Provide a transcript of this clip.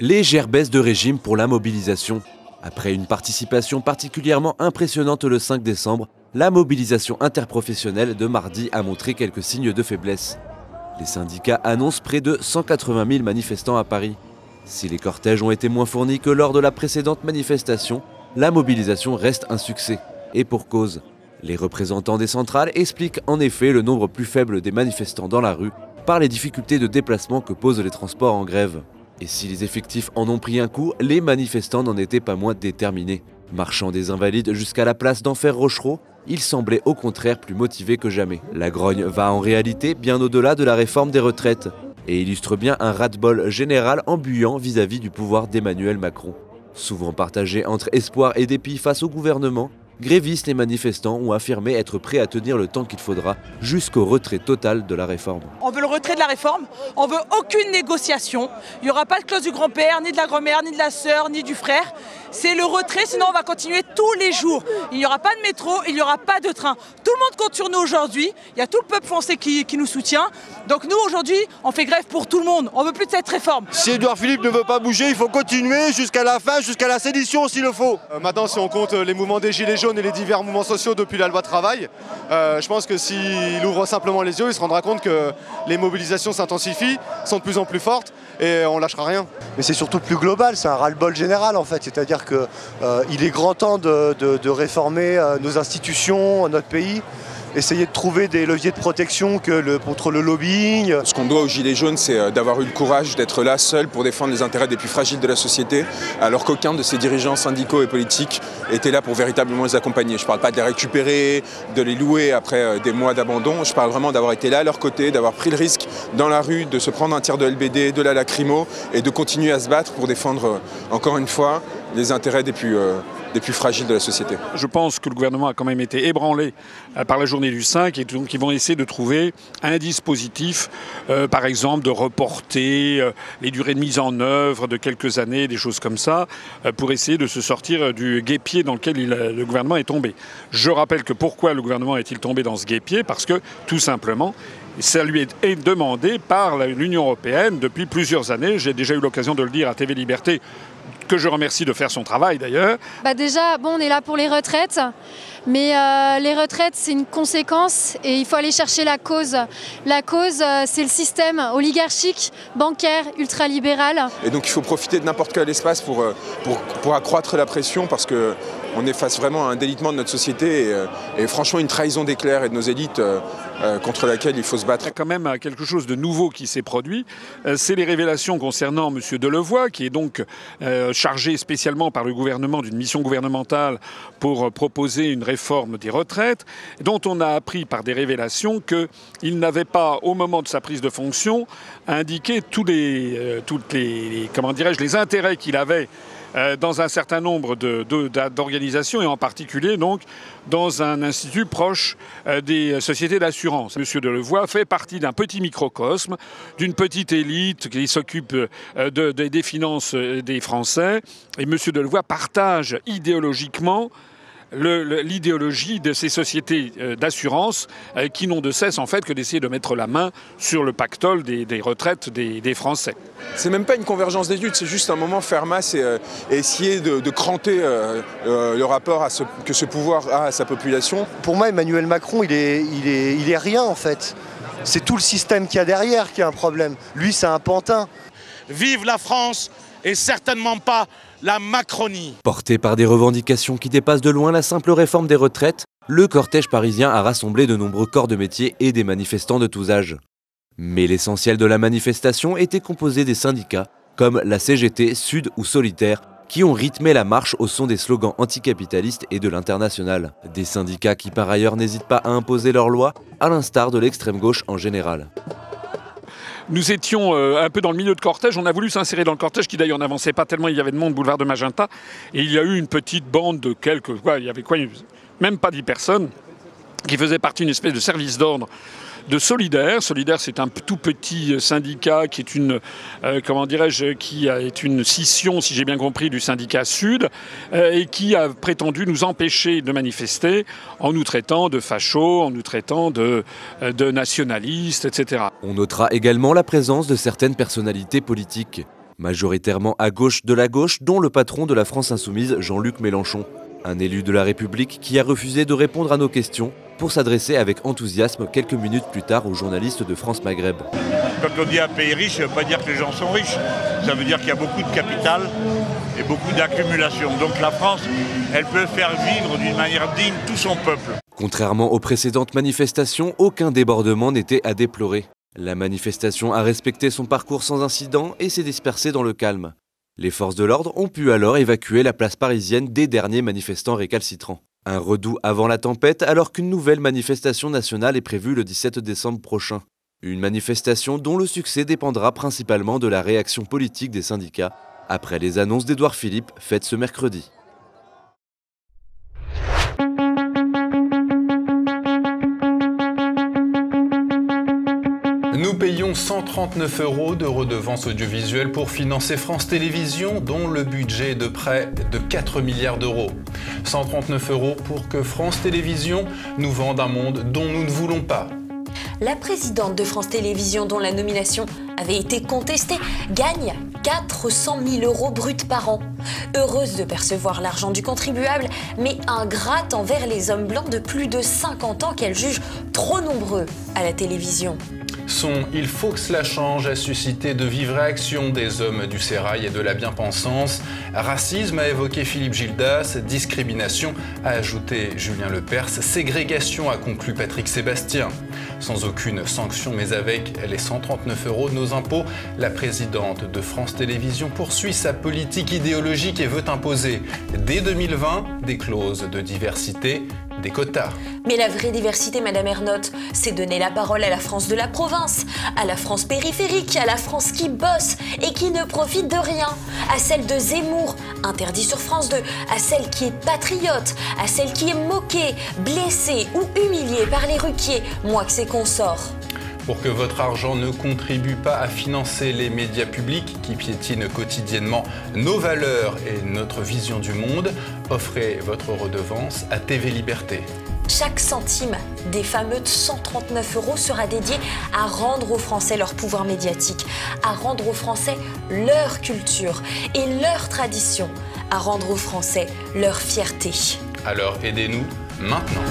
Légère baisse de régime pour la mobilisation. Après une participation particulièrement impressionnante le 5 décembre, la mobilisation interprofessionnelle de mardi a montré quelques signes de faiblesse. Les syndicats annoncent près de 180 000 manifestants à Paris. Si les cortèges ont été moins fournis que lors de la précédente manifestation, la mobilisation reste un succès. Et pour cause. Les représentants des centrales expliquent en effet le nombre plus faible des manifestants dans la rue par les difficultés de déplacement que posent les transports en grève. Et si les effectifs en ont pris un coup, les manifestants n'en étaient pas moins déterminés. Marchant des Invalides jusqu'à la place d'Enfer Rochereau, ils semblaient au contraire plus motivés que jamais. La grogne va en réalité bien au-delà de la réforme des retraites et illustre bien un ras-de-bol général embuyant vis-à-vis du pouvoir d'Emmanuel Macron. Souvent partagé entre espoir et dépit face au gouvernement, grévistes et manifestants ont affirmé être prêts à tenir le temps qu'il faudra jusqu'au retrait total de la réforme. On veut le retrait de la réforme, on veut aucune négociation. Il n'y aura pas de clause du grand-père, ni de la grand-mère, ni de la sœur, ni du frère. C'est le retrait, sinon on va continuer tous les jours. Il n'y aura pas de métro, il n'y aura pas de train. Tout le monde compte sur nous aujourd'hui. Il y a tout le peuple français qui nous soutient. Donc nous aujourd'hui, on fait grève pour tout le monde. On ne veut plus de cette réforme. Si Édouard Philippe ne veut pas bouger, il faut continuer jusqu'à la fin, jusqu'à la sédition s'il le faut. Maintenant, si on compte les mouvements des Gilets jaunes et les divers mouvements sociaux depuis la loi travail, je pense que s'il ouvre simplement les yeux, il se rendra compte que les mobilisations s'intensifient, sont de plus en plus fortes et on lâchera rien. Mais c'est surtout plus global, c'est un ras-le-bol général en fait. C'est-à-dire qu'il est grand temps de réformer nos institutions, notre pays. Essayer de trouver des leviers de protection contre le lobbying. Ce qu'on doit aux Gilets jaunes, c'est d'avoir eu le courage d'être là seul pour défendre les intérêts des plus fragiles de la société, alors qu'aucun de ces dirigeants syndicaux et politiques était là pour véritablement les accompagner. Je ne parle pas de les récupérer, de les louer après des mois d'abandon. Je parle vraiment d'avoir été là à leur côté, d'avoir pris le risque dans la rue de se prendre un tir de LBD, de la lacrymo et de continuer à se battre pour défendre, encore une fois, les intérêts des plus fragiles de la société. Je pense que le gouvernement a quand même été ébranlé par la journée du 5 et donc ils vont essayer de trouver un dispositif, par exemple de reporter les durées de mise en œuvre de quelques années, des choses comme ça, pour essayer de se sortir du guêpier dans lequel le gouvernement est tombé. Je rappelle que pourquoi le gouvernement est-il tombé dans ce guêpier? Parce que, tout simplement, ça lui est demandé par l'Union européenne depuis plusieurs années. J'ai déjà eu l'occasion de le dire à TV Liberté, que je remercie de faire son travail d'ailleurs. Déjà, on est là pour les retraites, mais les retraites, c'est une conséquence et il faut aller chercher la cause. La cause, c'est le système oligarchique, bancaire, ultralibéral. Et donc il faut profiter de n'importe quel espace pour accroître la pression parce qu'on est face vraiment à un délitement de notre société et franchement une trahison des clercs et de nos élites contre laquelle il faut se battre. Il y a quand même quelque chose de nouveau qui s'est produit, c'est les révélations concernant M. Delevoye, qui est donc chargé spécialement par le gouvernement d'une mission gouvernementale pour proposer une réforme des retraites, dont on a appris par des révélations qu'il n'avait pas, au moment de sa prise de fonction, indiqué tous les intérêts qu'il avait dans un certain nombre d'organisations et en particulier donc dans un institut proche des sociétés d'assurance. Monsieur Delevoye fait partie d'un petit microcosme, d'une petite élite qui s'occupe des finances des Français et monsieur Delevoye partage idéologiquement l'idéologie de ces sociétés d'assurance qui n'ont de cesse en fait que d'essayer de mettre la main sur le pactole des retraites des Français. C'est même pas une convergence des luttes, c'est juste un moment faire masse et essayer de cranter le rapport que ce pouvoir a à sa population. Pour moi, Emmanuel Macron, il est rien en fait. C'est tout le système qu'il y a derrière qui a un problème. Lui, c'est un pantin. Vive la France et certainement pas la Macronie. Porté par des revendications qui dépassent de loin la simple réforme des retraites, le cortège parisien a rassemblé de nombreux corps de métier et des manifestants de tous âges. Mais l'essentiel de la manifestation était composé des syndicats, comme la CGT, Sud ou Solitaire, qui ont rythmé la marche au son des slogans anticapitalistes et de l'Internationale. Des syndicats qui par ailleurs n'hésitent pas à imposer leurs lois, à l'instar de l'extrême gauche en général. Nous étions un peu dans le milieu de cortège, on a voulu s'insérer dans le cortège qui d'ailleurs n'avançait pas tellement, il y avait de monde, boulevard de Magenta, et il y a eu une petite bande de il y avait même pas 10 personnes, qui faisaient partie d'une espèce de service d'ordre de Solidaire. Solidaire, c'est un tout petit syndicat qui est une, est une scission, si j'ai bien compris, du syndicat Sud, et qui a prétendu nous empêcher de manifester en nous traitant de fachos, en nous traitant de nationalistes, etc. On notera également la présence de certaines personnalités politiques, majoritairement à gauche de la gauche, dont le patron de la France Insoumise, Jean-Luc Mélenchon. Un élu de la République qui a refusé de répondre à nos questions pour s'adresser avec enthousiasme quelques minutes plus tard aux journalistes de France Maghreb. Quand on dit un pays riche, ça ne veut pas dire que les gens sont riches. Ça veut dire qu'il y a beaucoup de capital et beaucoup d'accumulation. Donc la France, elle peut faire vivre d'une manière digne tout son peuple. Contrairement aux précédentes manifestations, aucun débordement n'était à déplorer. La manifestation a respecté son parcours sans incident et s'est dispersée dans le calme. Les forces de l'ordre ont pu alors évacuer la place parisienne des derniers manifestants récalcitrants. Un redout avant la tempête alors qu'une nouvelle manifestation nationale est prévue le 17 décembre prochain. Une manifestation dont le succès dépendra principalement de la réaction politique des syndicats, après les annonces d'Édouard Philippe faites ce mercredi. Nous payons 139 € de redevances audiovisuelles pour financer France Télévisions, dont le budget est de près de 4 milliards d'euros. 139 € pour que France Télévisions nous vende un monde dont nous ne voulons pas. La présidente de France Télévisions, dont la nomination avait été contestée, gagne 400 000 € bruts par an. Heureuse de percevoir l'argent du contribuable, mais ingrate envers les hommes blancs de plus de 50 ans qu'elle juge trop nombreux à la télévision. Son « Il faut que cela change » a suscité de vives réactions des hommes du sérail et de la bien-pensance. Racisme a évoqué Philippe Gildas, discrimination a ajouté Julien Lepers, ségrégation a conclu Patrick Sébastien. Sans aucune sanction mais avec les 139 € de nos impôts, la présidente de France Télévisions poursuit sa politique idéologique et veut imposer dès 2020 des clauses de diversité, des quotas. Mais la vraie diversité, Madame Ernotte, c'est donner la parole à la France de la province, à la France périphérique, à la France qui bosse et qui ne profite de rien, à celle de Zemmour, interdit sur France 2, à celle qui est patriote, à celle qui est moquée, blessée ou humiliée par les Ruquier, moi que ses consorts. Pour que votre argent ne contribue pas à financer les médias publics qui piétinent quotidiennement nos valeurs et notre vision du monde, offrez votre redevance à TV Liberté. Chaque centime des fameux 139 € sera dédié à rendre aux Français leur pouvoir médiatique, à rendre aux Français leur culture et leur tradition, à rendre aux Français leur fierté. Alors aidez-nous maintenant.